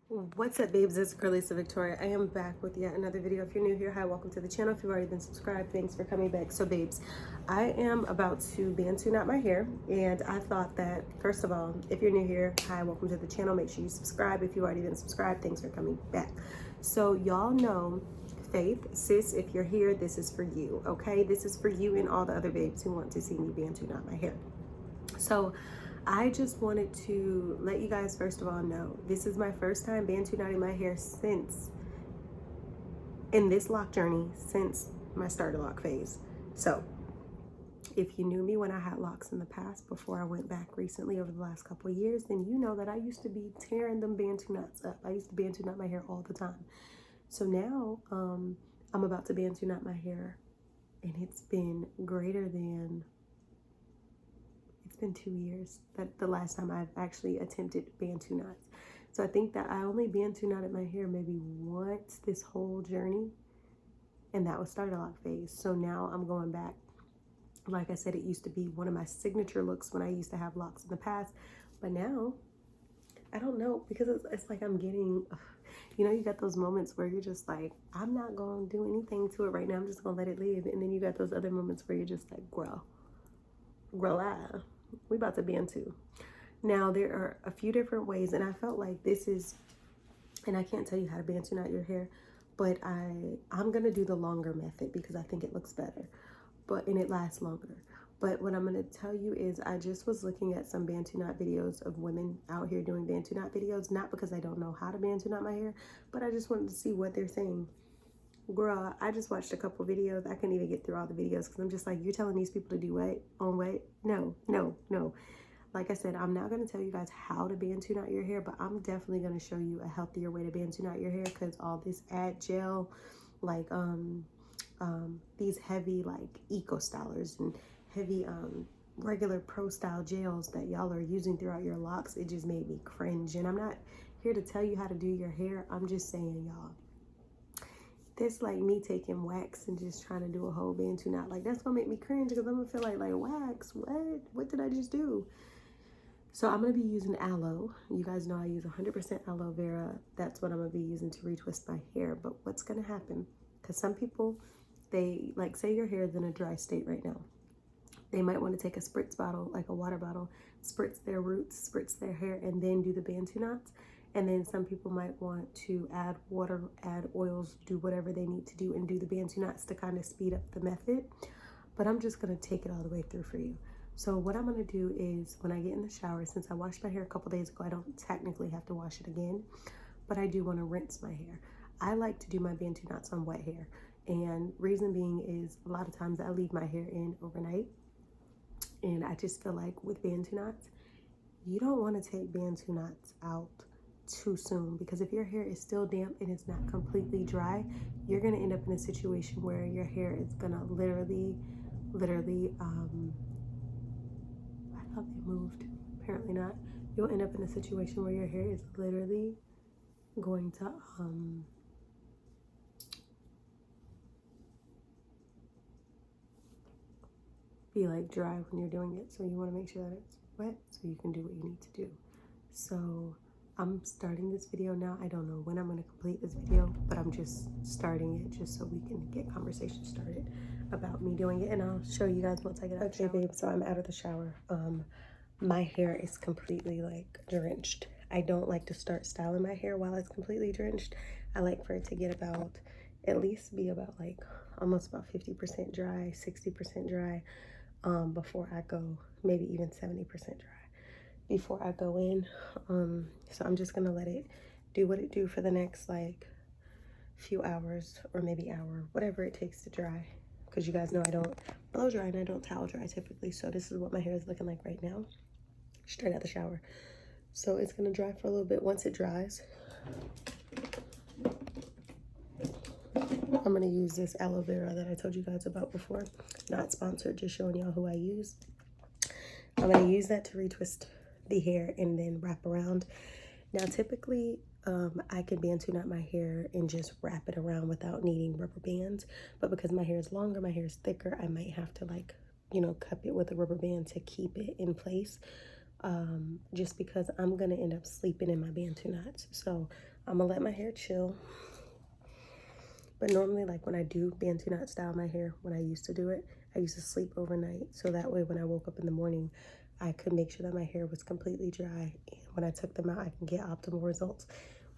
What's up, babes? It's cralisa Victoria. I am back with yet another video. If you're new here, hi, welcome to the channel. If you've already been subscribed, thanks for coming back. So babes, I am about to BANTU knot my hair, and I thought that, first of all, if you're new here, hi, welcome to the channel. Make sure you subscribe. If you've already been subscribed, thanks for coming back. So y'all know, Faith, sis, if you're here, this is for you, okay? This is for you and all the other babes who want to see me BANTU knot my hair. So I just wanted to let you guys first of all know this is my first time BANTU knotting my hair since in this lock journey since my starter lock phase. So if you knew me when I had locks in the past before I went back recently over the last couple of years, then you know that I used to be tearing them BANTU knots up. I used to BANTU knot my hair all the time. So now I'm about to BANTU knot my hair, and it's been greater than, it's been 2 years that the last time I've actually attempted BANTU knots. So I think that I only BANTU knotted my hair maybe once this whole journey, and that was starter lock phase. So now I'm going back. Like I said, it used to be one of my signature looks when I used to have locks in the past, but now I don't know, because it's like I'm getting, you know, you got those moments where you're just like, I'm not going to do anything to it right now. I'm just going to let it live. And then you got those other moments where you're just like, grow out. We about to BANTU. Now there are a few different ways, and I felt like this is, and I can't tell you how to BANTU knot your hair, but I'm gonna do the longer method because I think it looks better, and it lasts longer. But what I'm gonna tell you is I just was looking at some BANTU knot videos of women out here doing BANTU knot videos, not because I don't know how to BANTU knot my hair, but I just wanted to see what they're saying. Girl, I just watched a couple videos. I couldn't even get through all the videos because I'm just like, you're telling these people to do what? On what? No, no, no. Like I said, I'm not going to tell you guys how to BANTU knot your hair, but I'm definitely going to show you a healthier way to BANTU knot your hair, because all this ad gel, like these heavy like eco stylers and heavy regular pro style gels that y'all are using throughout your locks, it just made me cringe. And I'm not here to tell you how to do your hair. I'm just saying, y'all, this like me taking wax and just trying to do a whole BANTU knot, like that's gonna make me cringe, because I'm gonna feel like wax, what did I just do? So I'm gonna be using aloe. You guys know I use 100% aloe vera. That's what I'm gonna be using to retwist my hair. But what's gonna happen, because some people, they like, say your hair is in a dry state right now, they might want to take a spritz bottle, like a water bottle, spritz their roots, spritz their hair, and then do the BANTU knots. And then some people might want to add water, add oils, do whatever they need to do, and do the BANTU knots to kind of speed up the method. But I'm just gonna take it all the way through for you. So what I'm gonna do is, when I get in the shower, since I washed my hair a couple days ago, I don't technically have to wash it again, but I do wanna rinse my hair. I like to do my BANTU knots on wet hair. And reason being is, a lot of times I leave my hair in overnight, and I just feel like with BANTU knots, you don't want to take BANTU knots out too soon, because if your hair is still damp and it's not completely dry, you're going to end up in a situation where your hair is going to literally I thought they moved, apparently not. You'll end up in a situation where your hair is literally going to be like dry when you're doing it. So you want to make sure that it's wet so you can do what you need to do. So I'm starting this video now. I don't know when I'm going to complete this video, but I'm just starting it just so we can get conversation started about me doing it, and I'll show you guys once I get out of the shower. Okay, babe, so I'm out of the shower. My hair is completely like drenched. I don't like to start styling my hair while it's completely drenched. I like for it to get about, at least be about like almost about 50% dry, 60% dry, before I go, maybe even 70% dry before I go in. So I'm just gonna let it do what it do for the next like few hours, or maybe hour, whatever it takes to dry, because you guys know I don't blow dry and I don't towel dry typically. So this is what my hair is looking like right now, straight out the shower. So it's gonna dry for a little bit. Once it dries, I'm gonna use this aloe vera that I told you guys about before. Not sponsored, just showing y'all who I use. I'm gonna use that to retwist the hair and then wrap around. Now typically I can BANTU knot my hair and just wrap it around without needing rubber bands, but because my hair is longer, my hair is thicker, I might have to, like, you know, cup it with a rubber band to keep it in place, just because I'm gonna end up sleeping in my BANTU knots. So I'm gonna let my hair chill. But normally, like when I do Bantu knot style my hair, when I used to do it, I used to sleep overnight. So that way when I woke up in the morning, I could make sure that my hair was completely dry. And when I took them out, I can get optimal results.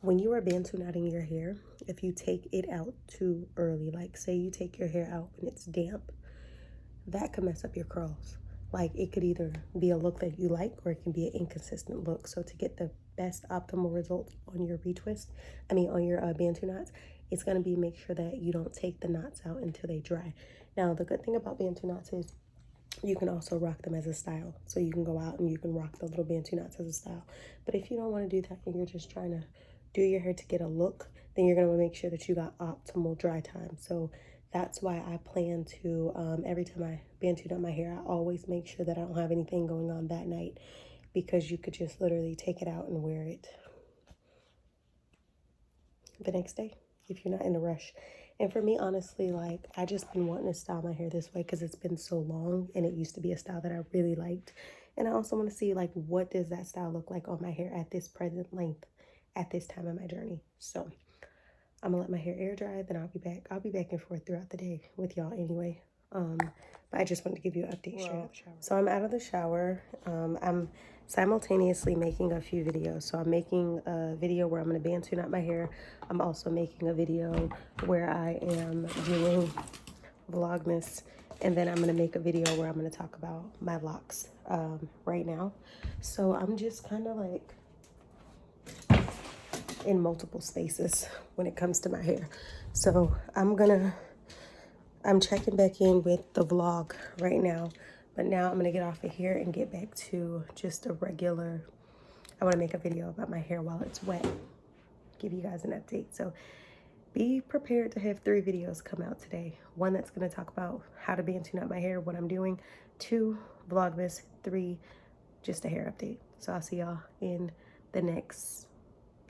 When you are Bantu knotting your hair, if you take it out too early, like say you take your hair out when it's damp, that could mess up your curls. Like it could either be a look that you like or it can be an inconsistent look. So to get the best optimal results on your on your Bantu knots, it's going to be make sure that you don't take the knots out until they dry. Now, the good thing about Bantu knots is you can also rock them as a style. So you can go out and you can rock the little Bantu knots as a style. But if you don't want to do that and you're just trying to do your hair to get a look, then you're going to make sure that you got optimal dry time. So that's why I plan to, every time I Bantu knot my hair, I always make sure that I don't have anything going on that night, because you could just literally take it out and wear it the next day if you're not in a rush. And for me, honestly, like I just been wanting to style my hair this way because it's been so long and it used to be a style that I really liked. And I also want to see like what does that style look like on my hair at this present length at this time of my journey. So I'm gonna let my hair air dry, then I'll be back. I'll be back and forth throughout the day with y'all anyway. But I just wanted to give you an update straight out of the shower. So I'm out of the shower. I'm simultaneously making a few videos. So I'm making a video where I'm gonna Bantu knot my hair. I'm also making a video where I am doing Vlogmas. And then I'm gonna make a video where I'm gonna talk about my locks right now. So I'm just kind of like in multiple spaces when it comes to my hair. So I'm checking back in with the vlog right now, but now I'm gonna get off of here and get back to just a regular, I wanna make a video about my hair while it's wet, give you guys an update. So be prepared to have 3 videos come out today. 1 that's gonna talk about how to Bantu knot my hair, what I'm doing. 2, Vlogmas. 3, just a hair update. So I'll see y'all in the next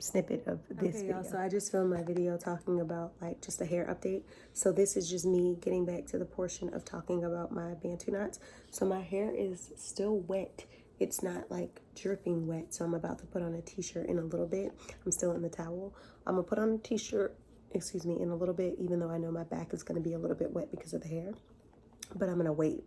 snippet of this video. Y'all, so I just filmed my video talking about like just a hair update. So this is just me getting back to the portion of talking about my Bantu knots. So my hair is still wet. It's not like dripping wet. So I'm about to put on a t-shirt in a little bit. I'm still in the towel. I'm gonna put on a t-shirt, excuse me, in a little bit, even though I know my back is gonna be a little bit wet because of the hair. But I'm gonna wait.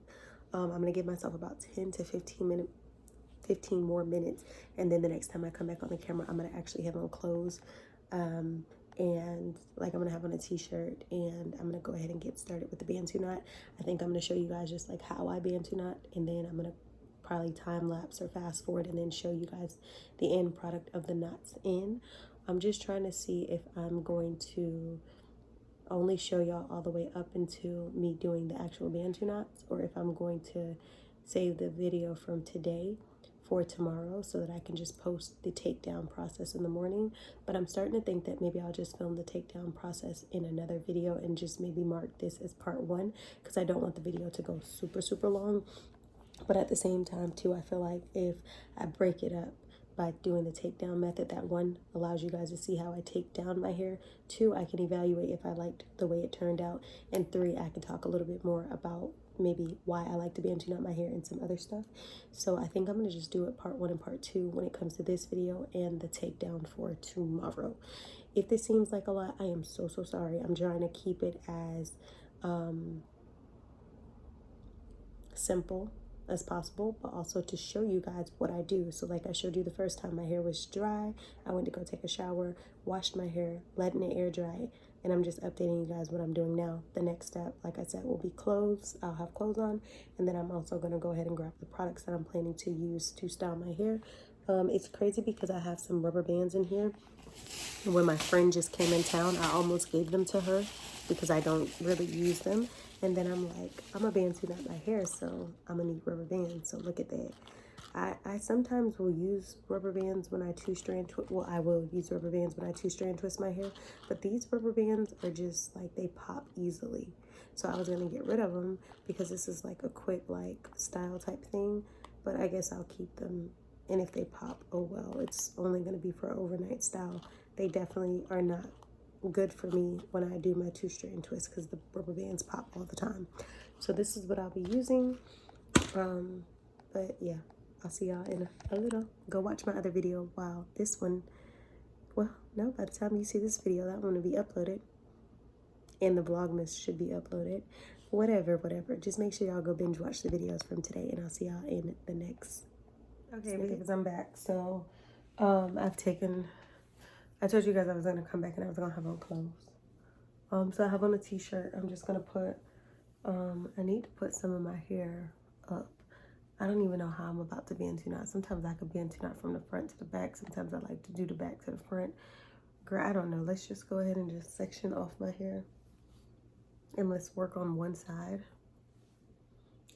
I'm gonna give myself about 10 to 15 more minutes, and then the next time I come back on the camera, I'm gonna actually have on clothes, and like I'm gonna have on a t-shirt, and I'm gonna go ahead and get started with the Bantu knot. I think I'm gonna show you guys just like how I Bantu knot, and then I'm gonna probably time lapse or fast forward and then show you guys the end product of the knots in. I'm just trying to see if I'm going to only show y'all all the way up until me doing the actual Bantu knots, or if I'm going to save the video from today for tomorrow so that I can just post the takedown process in the morning. But I'm starting to think that maybe I'll just film the takedown process in another video and just maybe mark this as part 1, because I don't want the video to go super long. But at the same time too, I feel like if I break it up by doing the takedown method, that 1 allows you guys to see how I take down my hair. 2, I can evaluate if I liked the way it turned out. And 3, I can talk a little bit more about maybe why I like to Bantu knot my hair and some other stuff. So I think I'm gonna just do it part 1 and part 2 when it comes to this video and the takedown for tomorrow. If this seems like a lot, I am so sorry. I'm trying to keep it as simple as possible, but also to show you guys what I do. So like I showed you the first time, my hair was dry, I went to go take a shower, washed my hair, letting it air dry, and I'm just updating you guys what I'm doing now. The next step, like I said, will be clothes. I'll have clothes on, and then I'm also going to go ahead and grab the products that I'm planning to use to style my hair. It's crazy because I have some rubber bands in here. When my friend just came in town, I almost gave them to her because I don't really use them. And then I'm like, I'm a Bantu knot my hair, so I'm gonna need rubber bands. So look at that. I sometimes will use rubber bands when I I will use rubber bands when I 2-strand twist my hair, but these rubber bands are just like, they pop easily. So I was gonna get rid of them because this is like a quick like style type thing, but I guess I'll keep them. And if they pop, oh well, it's only gonna be for overnight style. They definitely are not good for me when I do my 2-strand twist because the rubber bands pop all the time. So this is what I'll be using. But yeah, I'll see y'all in a little. Go watch my other video while this one well, no, by the time you see this video, that one will be uploaded. And the Vlogmas should be uploaded. Whatever. Just make sure y'all go binge watch the videos from today, and I'll see y'all in the next. Okay, because I'm back. So, I told you guys I was gonna come back and I was gonna have on clothes. So I have on a t-shirt. I'm just gonna put, I need to put some of my hair up. I don't even know how I'm about to Bantu knot. Sometimes I could Bantu knot from the front to the back. Sometimes I like to do the back to the front. Girl, I don't know. Let's just go ahead and just section off my hair. And let's work on one side.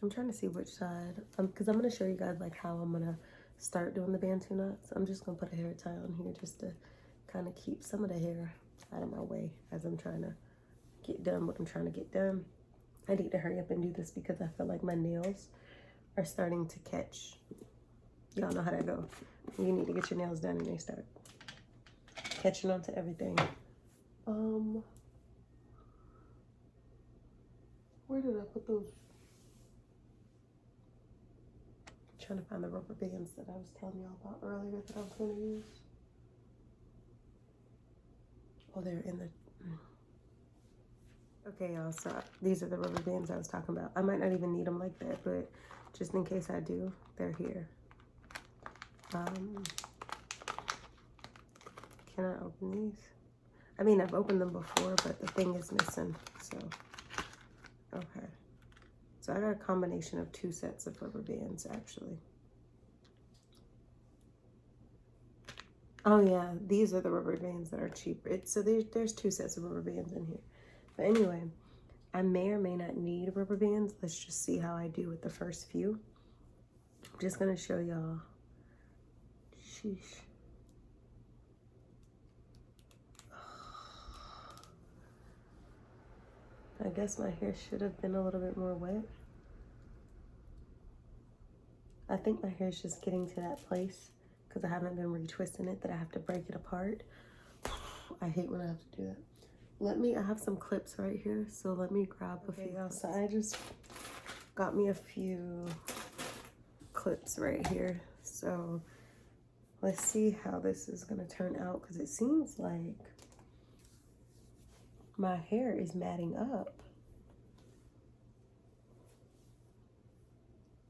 I'm trying to see which side. Because I'm going to show you guys like how I'm going to start doing the Bantu knots. I'm just going to put a hair tie on here just to kind of keep some of the hair out of my way as I'm trying to get done what I'm trying to get done. I need to hurry up and do this because I feel like my nails are starting to catch. Y'all know how that goes. You need to get your nails done and they start catching on to everything. Where did I put those? I'm trying to find the rubber bands that I was telling y'all about earlier that I was going to use. Oh, they're in the... Okay, y'all, so these are the rubber bands I was talking about. I might not even need them like that, but just in case I do, they're here. Can I open these? I mean, I've opened them before, but the thing is missing, so... Okay. So I got a combination of 2 sets of rubber bands, actually. Oh, yeah, these are the rubber bands that are cheaper. So there's 2 sets of rubber bands in here. But anyway, I may or may not need rubber bands. Let's just see how I do with the first few. I'm just going to show y'all. Sheesh. I guess my hair should have been a little bit more wet. I think my hair is just getting to that place because I haven't been retwisting it that I have to break it apart. I hate when I have to do that. I have some clips right here, so let me grab a few. So I just got me a few clips right here. So let's see how this is gonna turn out because it seems like my hair is matting up.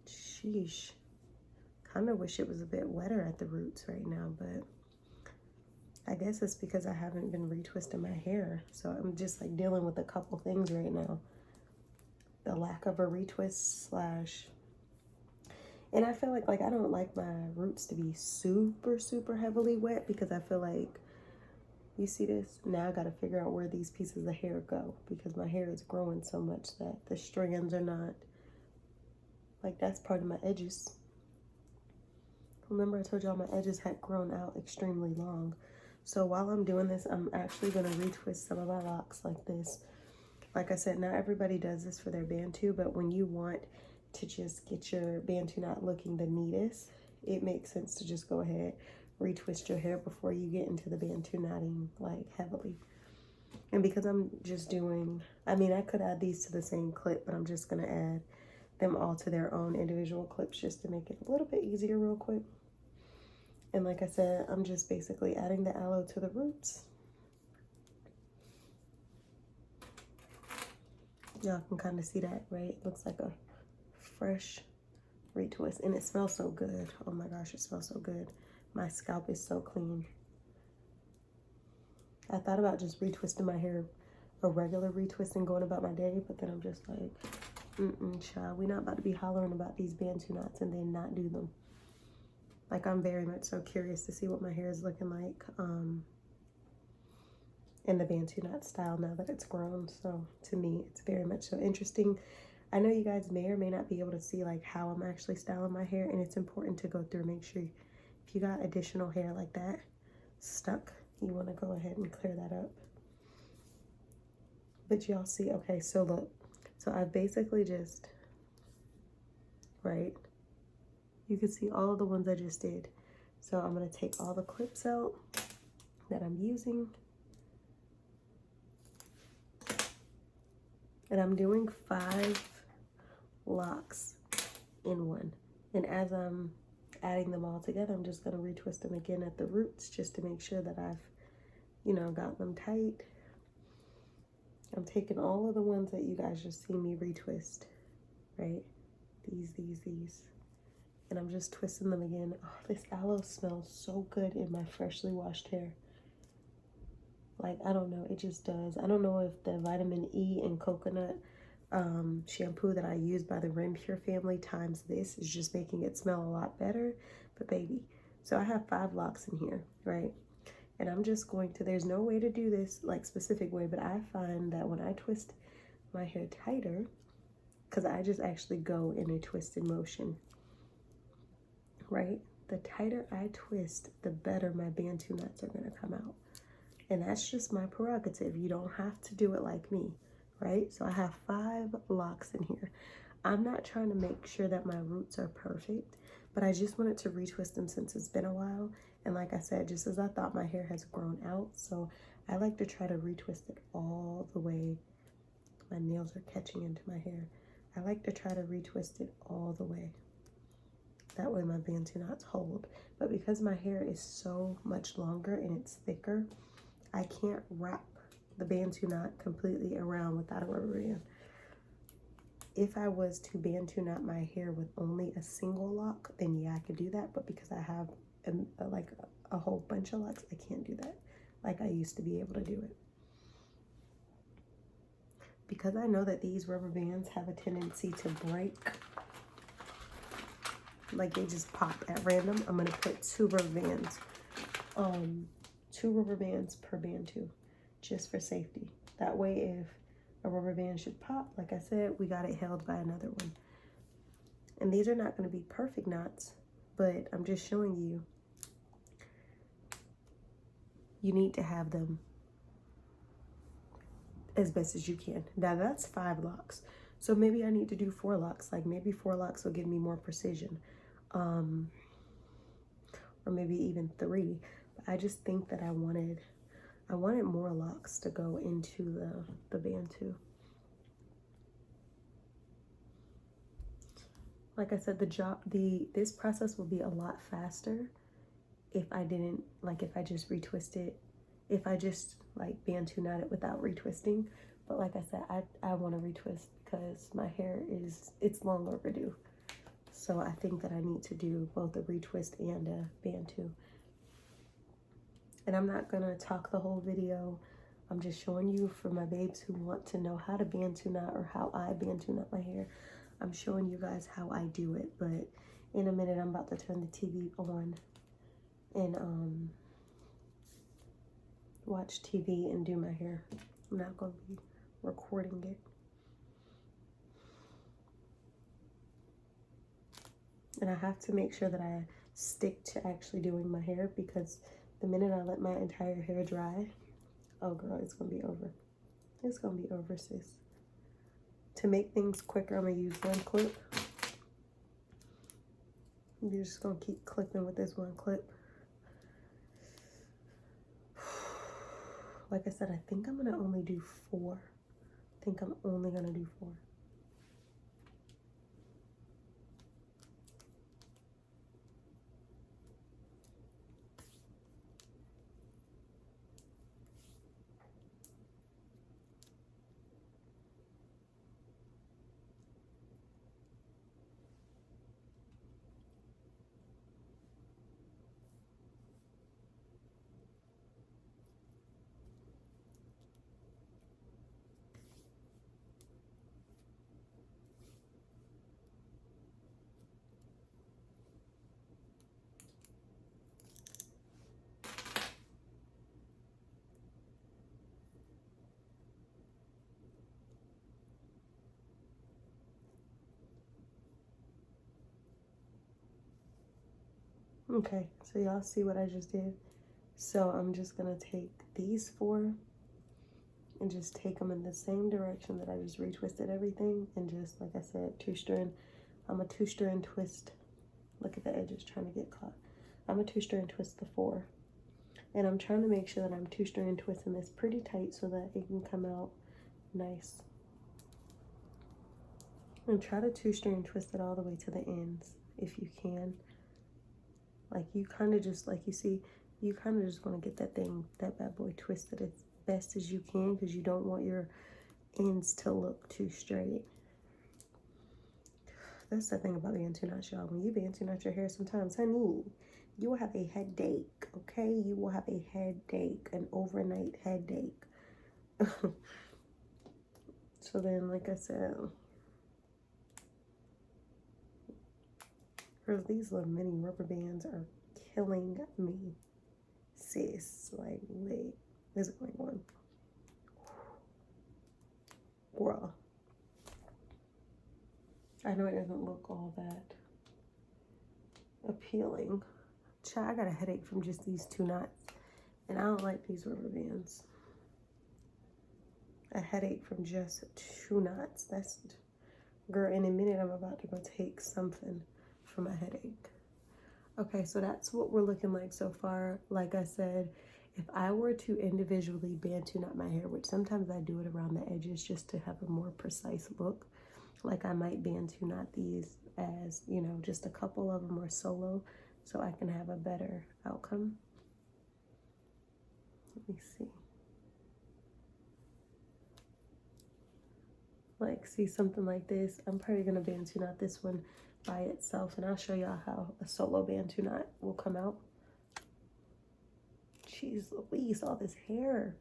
Sheesh. Kind of wish it was a bit wetter at the roots right now, but I guess it's because I haven't been retwisting my hair. So I'm just like dealing with a couple things right now. The lack of a retwist slash... And I feel like I don't like my roots to be super heavily wet because I feel like, you see this? Now I got to figure out where these pieces of hair go because my hair is growing so much that the strands are not, like that's part of my edges. Remember I told y'all my edges had grown out extremely long. So while I'm doing this, I'm actually going to retwist some of my locks like this. Like I said, not everybody does this for their Bantu, but when you want to just get your Bantu knot looking the neatest, it makes sense to just go ahead, retwist your hair before you get into the Bantu knotting like heavily. And because I'm just doing, I mean, I could add these to the same clip, but I'm just going to add them all to their own individual clips just to make it a little bit easier real quick. And like I said, I'm just basically adding the aloe to the roots. Y'all can kind of see that, right? It looks like a fresh retwist and it smells so good. Oh my gosh, it smells so good. My scalp is so clean. I thought about just retwisting my hair, a regular retwist and going about my day, but then I'm just like, child, we're not about to be hollering about these Bantu knots and then not do them. Like, I'm very much so curious to see what my hair is looking like in the Bantu knot style now that it's grown. So to me, it's very much so interesting. I know you guys may or may not be able to see like how I'm actually styling my hair, and it's important to go through, make sure if you got additional hair like that stuck, you want to go ahead and clear that up. But y'all see, okay, so look, so I basically just, right, you can see all of the ones I just did. So I'm going to take all the clips out that I'm using. And I'm doing 5 locks in one. And as I'm adding them all together, I'm just going to retwist them again at the roots just to make sure that I've you know, got them tight. I'm taking all of the ones that you guys just see me retwist, right? These. And I'm just twisting them again. Oh, this aloe smells so good in my freshly washed hair. Like, I don't know, it just does. I don't know if the vitamin E and coconut shampoo that I use by the Ren Pure family times this is just making it smell a lot better. But baby, so I have 5 locks in here, right? And I'm just going to, there's no way to do this like specific way, but I find that when I twist my hair tighter, because I just actually go in a twisted motion, right? The tighter I twist, the better my Bantu knots are gonna come out. And that's just my prerogative. You don't have to do it like me, right? So I have 5 locks in here. I'm not trying to make sure that my roots are perfect, but I just wanted to retwist them since it's been a while. And like I said, just as I thought my hair has grown out, so I like to try to retwist it all the way. My nails are catching into my hair. I like to try to retwist it all the way. That way my Bantu knots hold. But because my hair is so much longer and it's thicker, I can't wrap the Bantu knot completely around without a rubber band. If I was to Bantu knot my hair with only a single lock, then yeah, I could do that. But because I have a whole bunch of locks, I can't do that like I used to be able to do it. Because I know that these rubber bands have a tendency to break, like they just pop at random, I'm gonna put 2 rubber bands, 2 rubber bands per Bantu, just for safety. That way, if a rubber band should pop, like I said, we got it held by another one. And these are not gonna be perfect knots, but I'm just showing you, you need to have them as best as you can. Now that's 5 locks. So maybe I need to do 4 locks. Like maybe 4 locks will give me more precision. Or maybe even 3. But I just think that I wanted more locks to go into the Bantu. Like I said, this process will be a lot faster if I didn't, like if I just retwist it, if I just like Bantu knot it without retwisting. But like I said, I want to retwist because my hair it's long overdue. So I think that I need to do both a retwist and a Bantu. And I'm not gonna talk the whole video. I'm just showing you for my babes who want to know how to Bantu knot or how I Bantu knot my hair. I'm showing you guys how I do it. But in a minute, I'm about to turn the TV on and watch TV and do my hair. I'm not gonna be recording it. And I have to make sure that I stick to actually doing my hair, because the minute I let my entire hair dry, oh girl, it's gonna be over. It's gonna be over, sis. To make things quicker, I'm gonna use 1 clip. You're just gonna keep clipping with this 1 clip. Like I said, I think I'm gonna only do 4. I think I'm only gonna do 4. Okay, so y'all see what I just did? So I'm just gonna take these 4 and just take them in the same direction that I just retwisted everything, and just, like I said, 2-strand. I'm a 2-strand twist. Look at the edges trying to get caught. I'm a 2-strand twist the 4. And I'm trying to make sure that I'm 2-strand twisting this pretty tight so that it can come out nice. And try to 2-strand twist it all the way to the ends if you can. Like you kind of just, like you see, you kind of just want to get that bad boy twisted as best as you can, because you don't want your ends to look too straight. That's the thing about Bantu knots, y'all. When you Bantu knot your hair sometimes, honey, you will have a headache, okay? You will have a headache, an overnight headache. So then, like I said, these little mini rubber bands are killing me, sis. Like, wait, there's only one. Girl. I know it doesn't look all that appealing. Child, I got a headache from just these 2 knots. And I don't like these rubber bands. A headache from just 2 knots. That's, girl, in a minute I'm about to go take something for my headache. Okay, so that's what we're looking like so far. Like I said, if I were to individually Bantu knot my hair, which sometimes I do it around the edges just to have a more precise look, like I might Bantu knot these as, you know, just a couple of them or solo, so I can have a better outcome. Let me see. Like, see something like this. I'm probably gonna Bantu knot this one by itself, and I'll show y'all how a solo Bantu knot will come out. Jeez Louise, all this hair.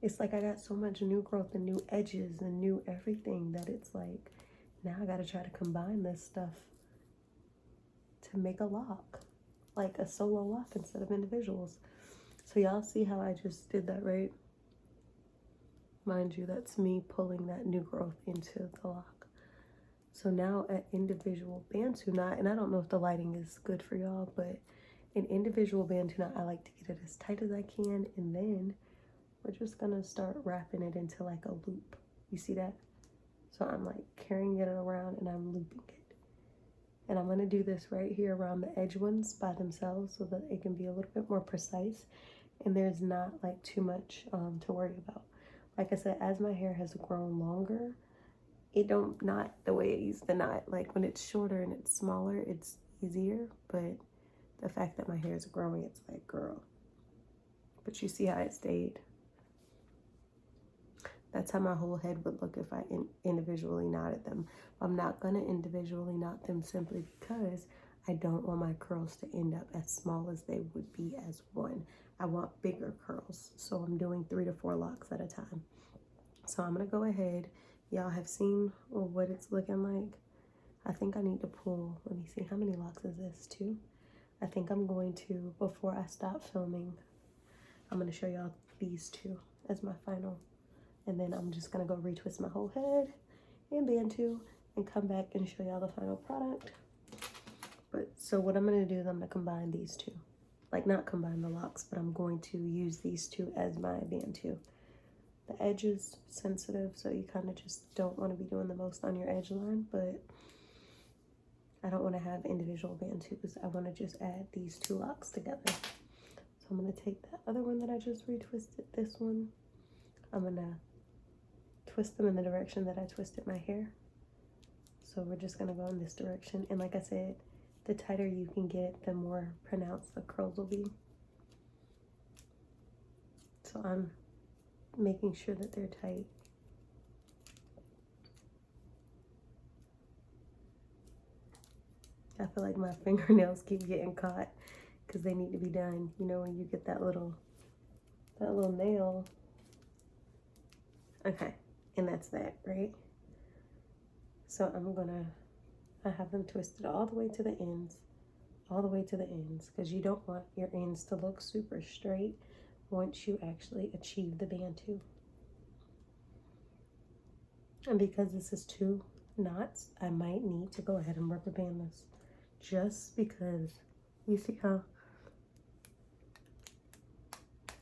It's like I got so much new growth and new edges and new everything that it's like, now I gotta try to combine this stuff to make a lock, like a solo lock instead of individuals. So y'all see how I just did that, right? Mind you, that's me pulling that new growth into the lock. So now an individual Bantu knot, and I don't know if the lighting is good for y'all, but an individual Bantu knot, I like to get it as tight as I can, and then we're just gonna start wrapping it into like a loop. You see that? So I'm like carrying it around and I'm looping it. And I'm gonna do this right here around the edge ones by themselves so that it can be a little bit more precise and there's not like too much to worry about. Like I said, as my hair has grown longer, it don't knot the way it used to knot. Like when it's shorter and it's smaller, it's easier, but the fact that my hair is growing, it's like, girl. But you see how it stayed? That's how my whole head would look if I individually knotted them. I'm not gonna individually knot them simply because I don't want my curls to end up as small as they would be as one. I want bigger curls, so I'm doing 3 to 4 locks at a time. So I'm gonna go ahead. Y'all have seen what it's looking like. I think I need to pull, let me see, how many locks is this? 2? I think I'm going to, before I stop filming, I'm gonna show y'all these 2 as my final. And then I'm just gonna go retwist my whole head in Bantu and come back and show y'all the final product. But so what I'm gonna do is I'm gonna combine these 2. Like not combine the locks, but I'm going to use these 2 as my Bantu. The edge is sensitive, so you kind of just don't want to be doing the most on your edge line, but I don't want to have individual Bantus. I want to just add these 2 locks together. So I'm gonna take that other one that I just retwisted, this one. I'm gonna twist them in the direction that I twisted my hair. So we're just gonna go in this direction. And like I said, the tighter you can get, the more pronounced the curls will be. So I'm making sure that they're tight. I feel like my fingernails keep getting caught because they need to be done. You know, when you get that little nail. Okay, and that's that, right? So I have them twisted all the way to the ends, because you don't want your ends to look super straight once you actually achieve the Bantu. And because this is 2 knots, I might need to go ahead and rubber band this, just because you see how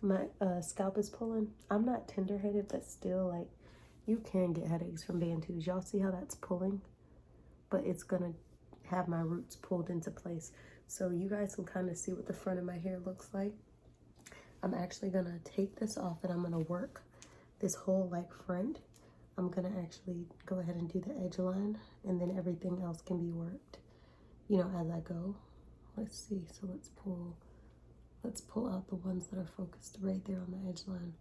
my scalp is pulling. I'm not tender-headed, but still, like, you can get headaches from Bantus. Y'all see how that's pulling? But it's gonna have my roots pulled into place. So you guys can kind of see what the front of my hair looks like. I'm actually gonna take this off and I'm gonna work this whole like front. I'm gonna actually go ahead and do the edge line, and then everything else can be worked, you know, as I go. Let's see, so let's pull Let's pull out the ones that are focused right there on the edge line.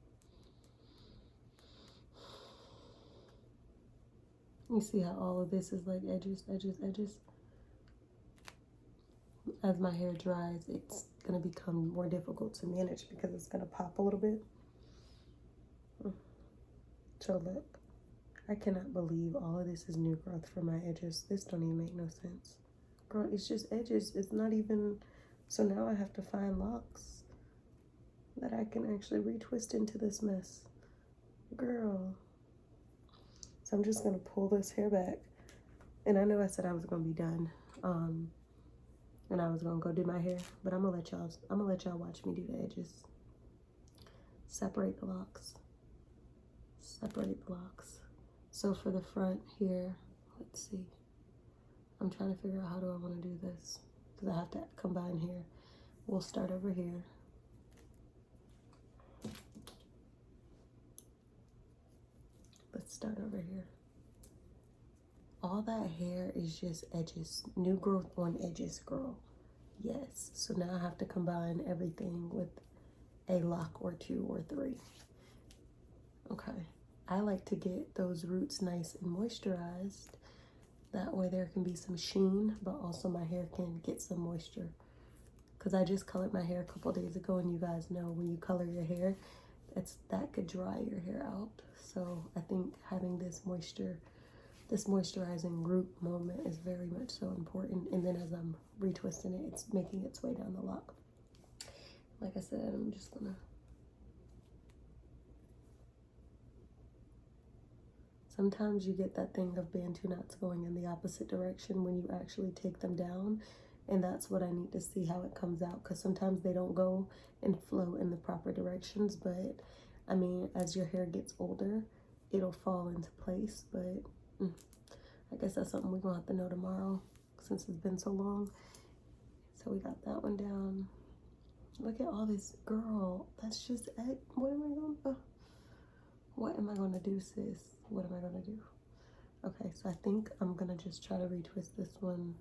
You see how all of this is like edges, edges, edges? As my hair dries, it's gonna become more difficult to manage because it's gonna pop a little bit. So look, I cannot believe all of this is new growth for my edges. This don't even make no sense. Girl, it's just edges. It's not even, so now I have to find locks that I can actually retwist into this mess. Girl. So I'm just gonna pull this hair back. And I know I said I was gonna be done. And I was gonna go do my hair, but I'm gonna let y'all watch me do the edges. Separate the locks. Separate the locks. So for the front here, let's see. I'm trying to figure out how do I want to do this because I have to combine here. We'll start over here. Let's start over here. All that hair is just edges. New growth on edges, girl. Yes. So now I have to combine everything with a lock or 2 or 3. Okay. I like to get those roots nice and moisturized. That way there can be some sheen, but also my hair can get some moisture. Because I just colored my hair a couple days ago, and you guys know when you color your hair, that could dry your hair out. So I think having this moisturizing root moment is very much so important. And then as I'm retwisting it, it's making its way down the lock. Like I said, I'm just gonna. Sometimes you get that thing of Bantu knots going in the opposite direction when you actually take them down. And that's what I need to see how it comes out. Because sometimes they don't go and flow in the proper directions. But, I mean, as your hair gets older, it'll fall into place. But I guess that's something we're going to have to know tomorrow since it's been so long. So we got that one down. Look at all this. Girl, that's just it. What am I going to do, sis? What am I going to do? Okay, so I think I'm going to just try to retwist this one.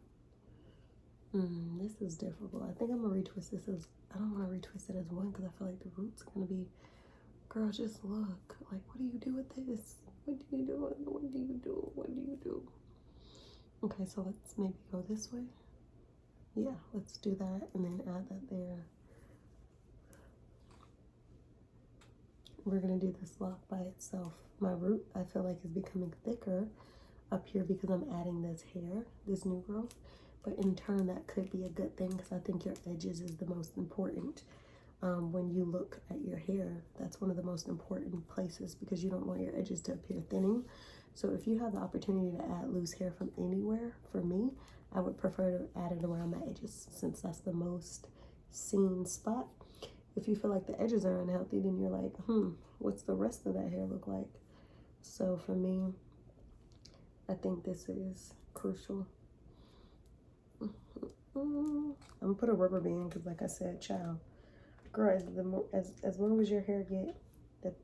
This is difficult. I think I'm going to retwist this as, I don't want to retwist it as one because I feel like the root's going to be, girl, just look. Like, what do you do with this? What do you do? What do you do? What do you do? Okay, so let's maybe go this way. Yeah, let's do that and then add that there. We're going to do this lock by itself. My root, I feel like, is becoming thicker up here because I'm adding this hair, this new growth. But in turn, that could be a good thing because I think your edges is the most important. When you look at your hair, that's one of the most important places because you don't want your edges to appear thinning. So if you have the opportunity to add loose hair from anywhere, for me, I would prefer to add it around my edges since that's the most seen spot. If you feel like the edges are unhealthy, then you're like, what's the rest of that hair look like? So for me, I think this is crucial. I'm gonna put a rubber band because, like I said, child, girl, as long as your hair get the,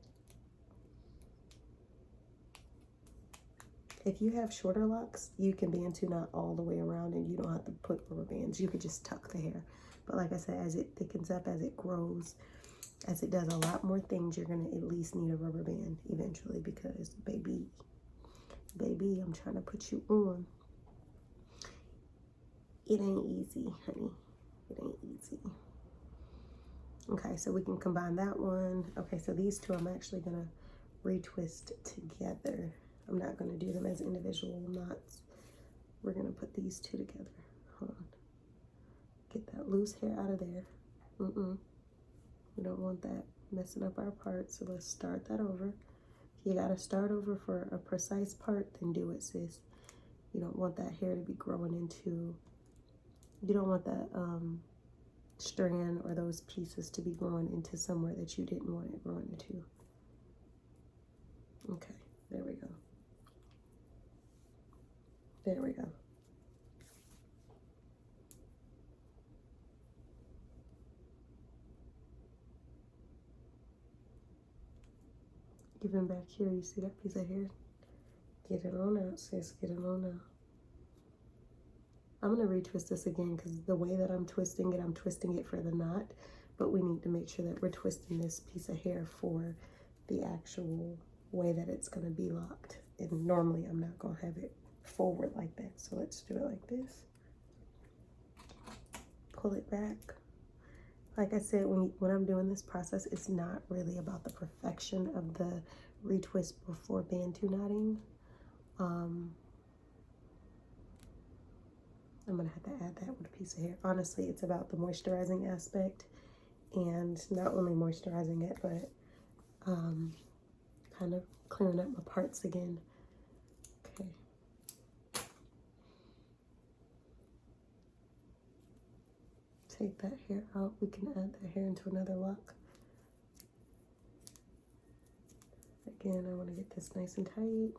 if you have shorter locks, you can Bantu knot all the way around, and you don't have to put rubber bands. You could just tuck the hair. But like I said, as it thickens up, as it grows, as it does a lot more things, you're gonna at least need a rubber band eventually because, baby, I'm trying to put you on. It ain't easy, honey. It ain't easy. Okay, so we can combine that one. Okay, so these two I'm actually gonna retwist together. I'm not gonna do them as individual knots. We're gonna put these two together. Hold on. Get that loose hair out of there. We don't want that messing up our part, so let's start that over. If you gotta start over for a precise part, then do it, sis. You don't want that hair to be growing into, you don't want that strand or those pieces to be growing into somewhere that you didn't want it growing into. Okay, there we go. There we go. Even back here, you see that piece of hair? Get it on out, sis, get it on out. I'm gonna retwist this again because the way that I'm twisting it for the knot. but we need to make sure that we're twisting this piece of hair for the actual way that it's going to be locked. And normally I'm not going to have it forward like that. So let's do it like this. Pull it back. Like I said, when I'm doing this process, it's not really about the perfection of the retwist before Bantu knotting. I'm gonna have to add that with a piece of hair. Honestly, it's about the moisturizing aspect, and not only moisturizing it, but kind of clearing up my parts again. Okay. Take that hair out. We can add that hair into another lock. Again, I want to get this nice and tight.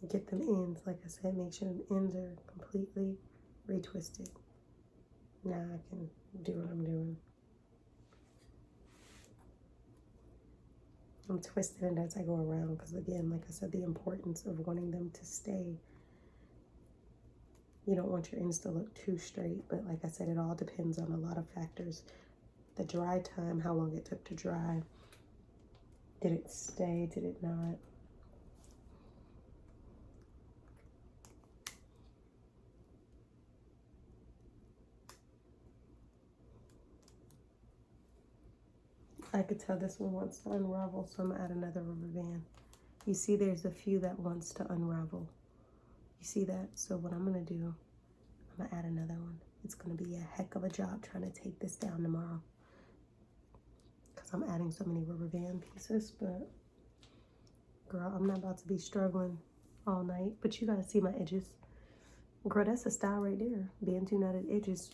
Get them ends, like I said, make sure the ends are completely retwisted. Now I can do what I'm doing. I'm twisting it as I go around because, again, like I said, the importance of wanting them to stay. You don't want your ends to look too straight, but like I said, it all depends on a lot of factors. The dry time, how long it took to dry. Did it stay? Did it not? I could tell this one wants to unravel, so I'm gonna add another rubber band. You see there's a few that wants to unravel. You see that? So what I'm gonna do, I'm gonna add another one. It's gonna be a heck of a job trying to take this down tomorrow, because I'm adding so many rubber band pieces, but girl, I'm not about to be struggling all night. But you guys see my edges. Girl, that's a style right there. Bantu knotted edges,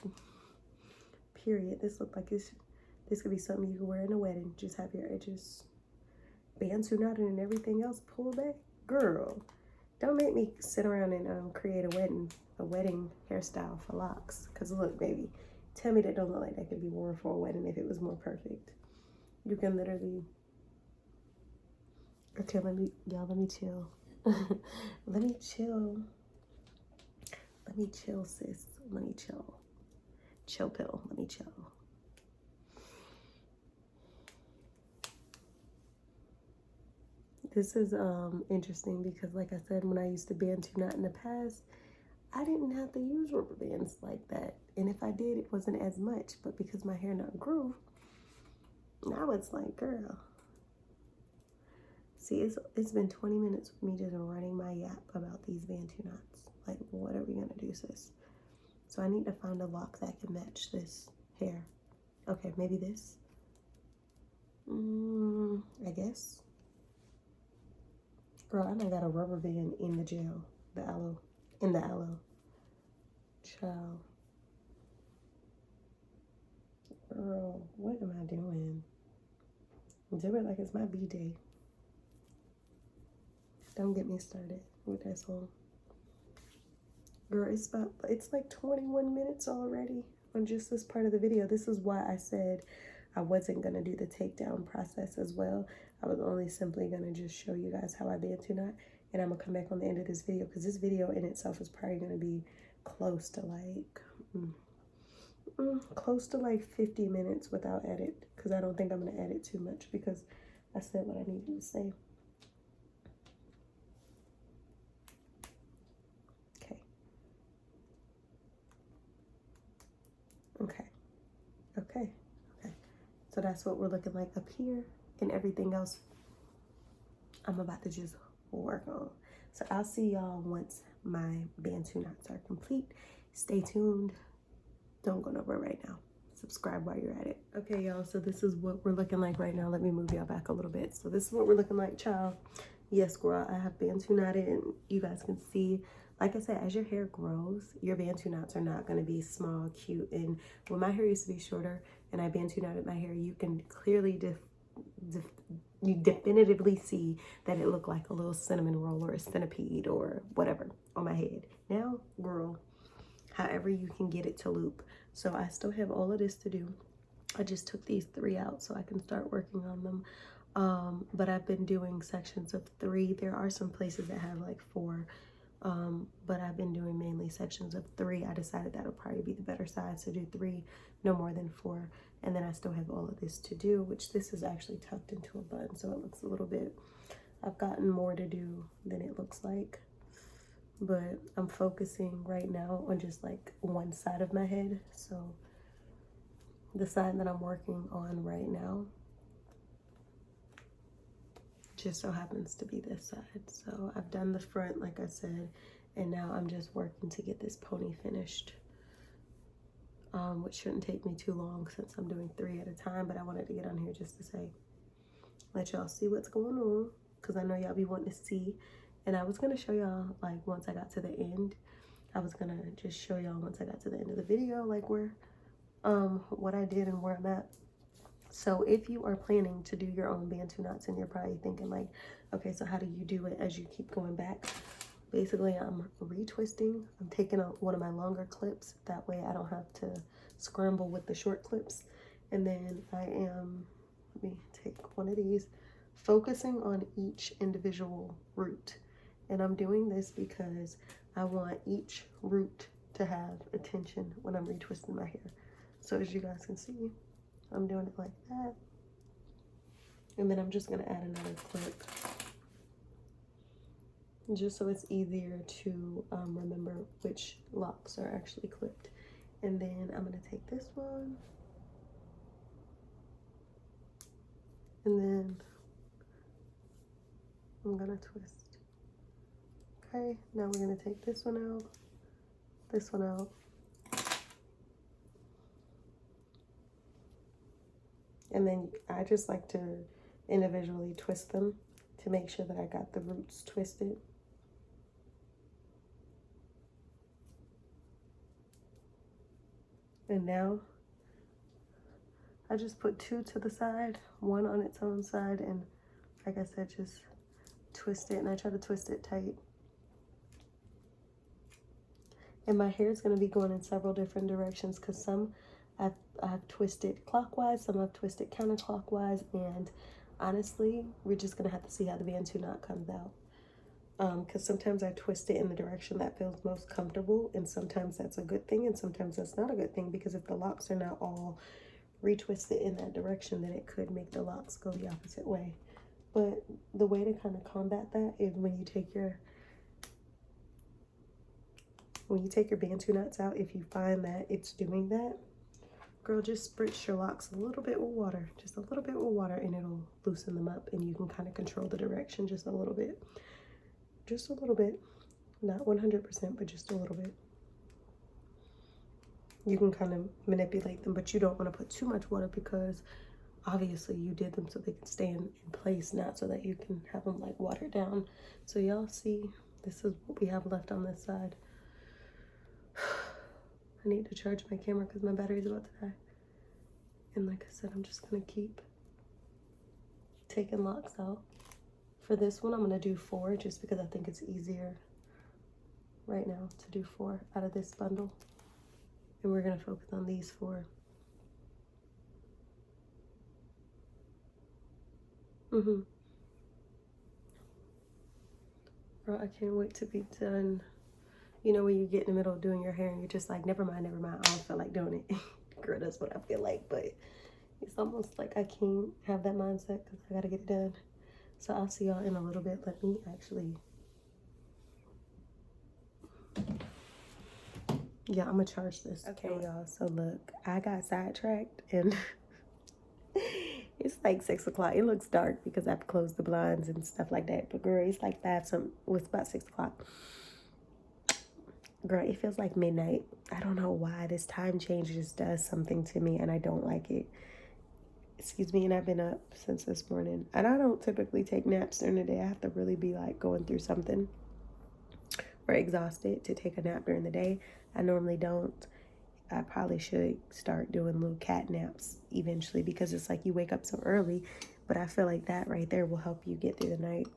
period. This look like this could be something you could wear in a wedding. Just have your edges Bantu knotted and everything else pulled back. Girl, don't make me sit around and create a wedding hairstyle for locks. Cause look, baby, tell me that don't look like that could be worn for a wedding if it was more perfect. You can literally. Okay, let me chill. Let me chill. Let me chill, sis. Let me chill. Chill pill. Let me chill. This is interesting because, like I said, when I used to Bantu knot in the past, I didn't have to use rubber bands like that. And if I did, it wasn't as much. But because my hair knot grew, now it's like, girl. See, it's been 20 minutes with me just running my yap about these Bantu knots. Like, what are we going to do, sis? So I need to find a lock that can match this hair. Okay, maybe this. I guess. Girl, I done got a rubber band in the gel. The aloe. In the aloe. Child. Girl, what am I doing? Do it like it's my B-day. Don't get me started with that song. Girl, it's like 21 minutes already on just this part of the video. This is why I said I wasn't gonna do the takedown process as well. I was only simply gonna just show you guys how I Bantu knot, and I'm gonna come back on the end of this video because this video in itself is probably gonna be close to like 50 minutes without edit, because I don't think I'm gonna edit too much because I said what I needed to say. Okay. So that's what we're looking like up here, and everything else I'm about to just work on. So I'll see y'all once my Bantu knots are complete. Stay tuned. Don't go nowhere right now. Subscribe while you're at it. Okay, y'all, so this is what we're looking like right now. Let me move y'all back a little bit. So this is what we're looking like, child. Yes, girl, I have Bantu knotted, and you guys can see, like I said, as your hair grows, your Bantu knots are not going to be small, cute. And when my hair used to be shorter and I Bantu knotted my hair, you can clearly you definitively see that it looked like a little cinnamon roll or a centipede or whatever on my head. Now, girl, however whenever you can get it to loop. So I still have all of this to do. I just took these 3 out so I can start working on them. But I've been doing sections of 3. There are some places that have like 4, but I've been doing mainly sections of 3. I decided that would probably be the better size to do 3, no more than 4. And then I still have all of this to do, which this is actually tucked into a bun, so it looks a little bit, I've gotten more to do than it looks like. But I'm focusing right now on just like one side of my head. So the side that I'm working on right now just so happens to be this side. So I've done the front, like I said, and now I'm just working to get this pony finished, which shouldn't take me too long since I'm doing 3 at a time. But I wanted to get on here just to say, let y'all see what's going on, because I know y'all be wanting to see. And I was gonna show y'all, like, once I got to the end, I was gonna just show y'all once I got to the end of the video, like, where what I did and where I'm at. So if you are planning to do your own Bantu knots and you're probably thinking like, okay, so how do you do it as you keep going back? Basically, I'm retwisting. I'm taking out one of my longer clips. That way I don't have to scramble with the short clips. And then I am, let me take one of these, focusing on each individual root. And I'm doing this because I want each root to have attention when I'm retwisting my hair. So as you guys can see, I'm doing it like that. And then I'm just gonna add another clip, just so it's easier to remember which locks are actually clipped. And then I'm gonna take this one, and then I'm gonna twist. Okay, now we're gonna take this one out, this one out. And then I just like to individually twist them to make sure that I got the roots twisted. And now I just put 2 to the side, 1 on its own side, and like I said, just twist it. And I try to twist it tight. And my hair is going to be going in several different directions, because some I've twisted clockwise, some I've twisted counterclockwise, and honestly, we're just going to have to see how the Bantu knot comes out. Because sometimes I twist it in the direction that feels most comfortable, and sometimes that's a good thing, and sometimes that's not a good thing, because if the locks are not all retwisted in that direction, then it could make the locks go the opposite way. But the way to kind of combat that is when you take your Bantu knots out, if you find that it's doing that, girl, just spritz your locks a little bit with water, just a little bit with water, and it'll loosen them up, and you can kind of control the direction just a little bit. Just a little bit, not 100%, but just a little bit. You can kind of manipulate them, but you don't want to put too much water, because obviously you did them so they can stay in place, not so that you can have them like watered down. So y'all see, this is what we have left on this side. I need to charge my camera because my battery's about to die. And like I said, I'm just gonna keep taking locks out. For this one, I'm gonna do 4 just because I think it's easier right now to do 4 out of this bundle. And we're gonna focus on these 4. Girl, I can't wait to be done. You know, when you get in the middle of doing your hair and you're just like, never mind, I don't feel like doing it. Girl, that's what I feel like, but it's almost like I can't have that mindset because I gotta get it done. So I'll see y'all in a little bit. Let me actually, yeah, I'm gonna charge this. Okay, y'all, so look, I got sidetracked and it's like 6 o'clock. It looks dark because I've closed the blinds and stuff like that, but girl, it's like 5 something, it's about 6 o'clock. Girl, it feels like midnight. I don't know why this time change just does something to me, and I don't like it. Excuse me, and I've been up since this morning. And I don't typically take naps during the day. I have to really be like going through something or exhausted to take a nap during the day. I normally don't. I probably should start doing little cat naps eventually, because it's like you wake up so early, but I feel like that right there will help you get through the night.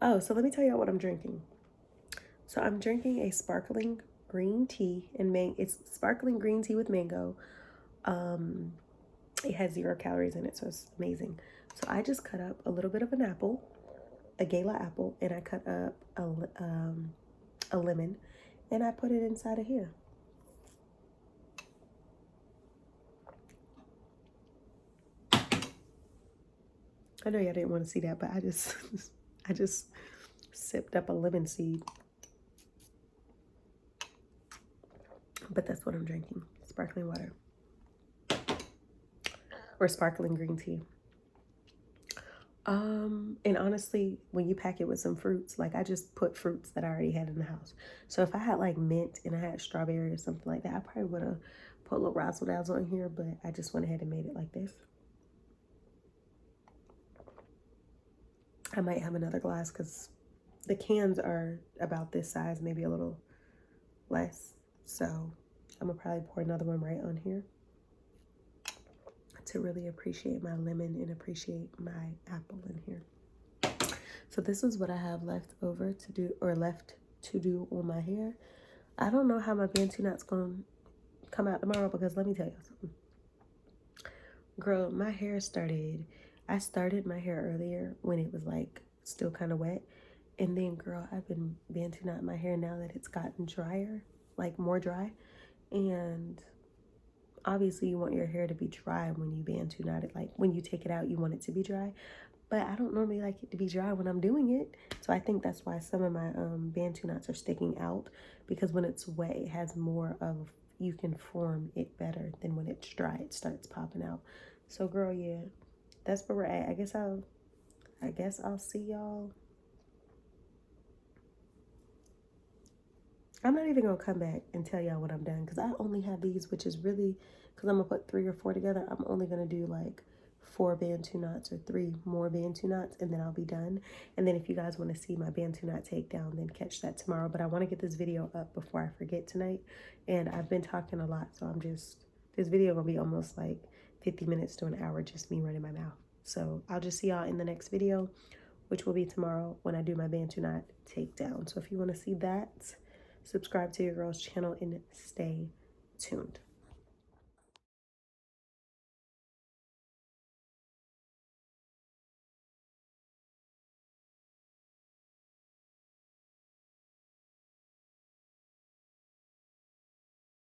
Oh, so let me tell you what I'm drinking. So I'm drinking a sparkling green tea, and it's sparkling green tea with mango. It has 0 calories in it, so it's amazing. So I just cut up a little bit of an apple, a gala apple, and I cut up a lemon, and I put it inside of here. I know y'all didn't want to see that, but I just I just sipped up a lemon seed. But that's what I'm drinking. Sparkling water. Or sparkling green tea. And honestly, when you pack it with some fruits, like I just put fruits that I already had in the house. So if I had like mint and I had strawberry or something like that, I probably would have put a little razzle dazzle in here, but I just went ahead and made it like this. I might have another glass because the cans are about this size, maybe a little less. So I'm gonna probably pour another one right on here to really appreciate my lemon and appreciate my apple in here. So this is what I have left over to do, or left to do on my hair. I don't know how my Bantu knot's gonna come out tomorrow, because let me tell you something. Girl, my hair I started my hair earlier when it was like still kind of wet. And then girl, I've been Bantu knotting my hair now that it's gotten drier, like more dry. And obviously you want your hair to be dry when you Bantu knot it. Like when you take it out, you want it to be dry. But I don't normally like it to be dry when I'm doing it. So I think that's why some of my Bantu knots are sticking out, because when it's wet, it has more of, you can form it better than when it's dry, it starts popping out. So girl, yeah, that's where we're at. I guess I'll see y'all. I'm not even gonna come back and tell y'all what I'm done, because I only have these, which is really, because I'm gonna put 3 or 4 together. I'm only gonna do like 4 Bantu knots or 3 more Bantu knots, and then I'll be done. And then if you guys want to see my Bantu knot takedown, then catch that tomorrow. But I want to get this video up before I forget tonight. And I've been talking a lot, so this video gonna be almost like 50 minutes to an hour, just me running my mouth. So I'll just see y'all in the next video, which will be tomorrow when I do my Bantu knot takedown. So if you want to see that, subscribe to your girl's channel and stay tuned.